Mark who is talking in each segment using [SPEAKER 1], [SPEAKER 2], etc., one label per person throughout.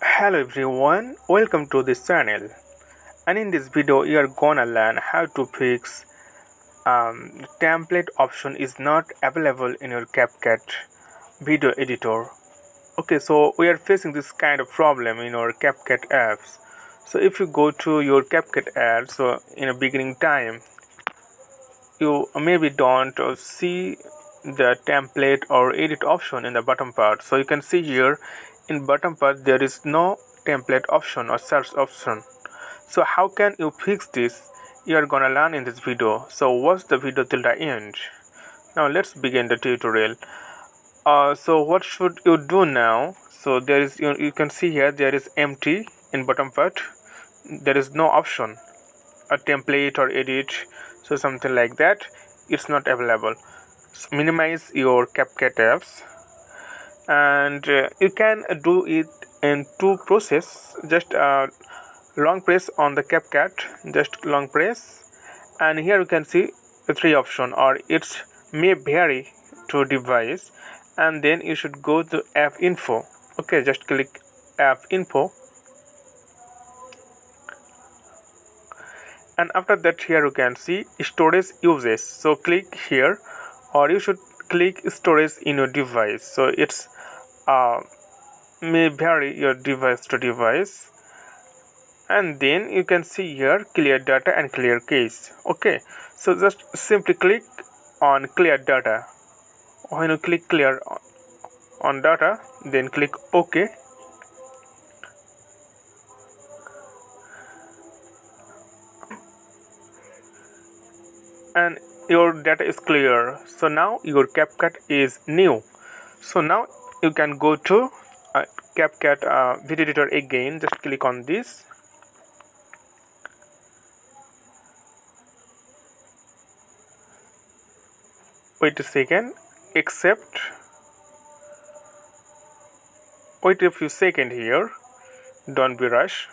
[SPEAKER 1] Hello everyone, welcome to this channel, and in this video you are gonna learn how to fix template option is not available in your CapCut video editor. Okay, so we are facing this kind of problem in our CapCut apps. So if you go to your CapCut app, so in a beginning time you maybe don't see the template or edit option in the bottom part. So you can see here in bottom part there is no template option or search option. So how can you fix this? You are gonna learn in this video, so watch the video till the end. Now let's begin the tutorial. So what should you do now? So there is, you can see here there is empty in bottom part. There is no option, a template or edit, so something like that. It's not available. So minimize your CapCut apps, and you can do it in two process. Just long press on the CapCut, just long press, and here you can see the three option, or it may vary to device, and then you should go to app info. Okay, just click app info, and after that here you can see storage uses. So click here, or you should click storage in your device. So it's may vary your device to device, and then you can see here clear data and clear cache. Okay, so just simply click on clear data. When you click clear on data, then click OK, and your data is clear. So now your CapCut is new. So now you can go to CapCut video editor again. Just click on this, wait a second, accept, wait a few seconds here, don't be rush,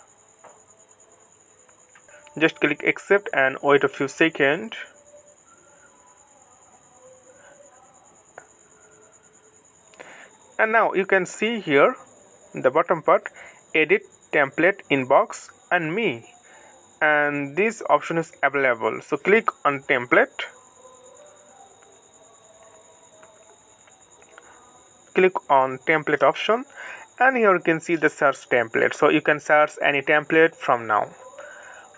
[SPEAKER 1] just click accept and wait a few seconds. And now you can see here in the bottom part edit template inbox and me, and this option is available. So click on template, click on template option, and here you can see the search template. So you can search any template from now.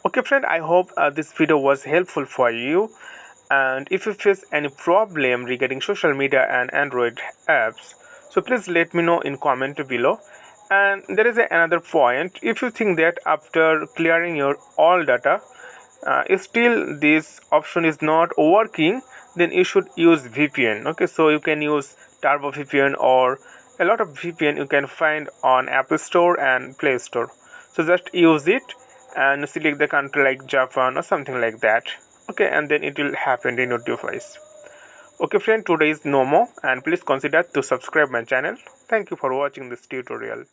[SPEAKER 1] Okay friend, I hope this video was helpful for you, and if you face any problem regarding social media and Android apps, so please let me know in comment below. And there is another point, if you think that after clearing your all data still this option is not working, then you should use VPN. Okay, so you can use Turbo VPN, or a lot of VPN you can find on App Store and Play Store. So just use it and select the country like Japan or something like that. Okay, and then it will happen in your device. Okay friend, today is no more, and please consider to subscribe my channel. Thank you for watching this tutorial.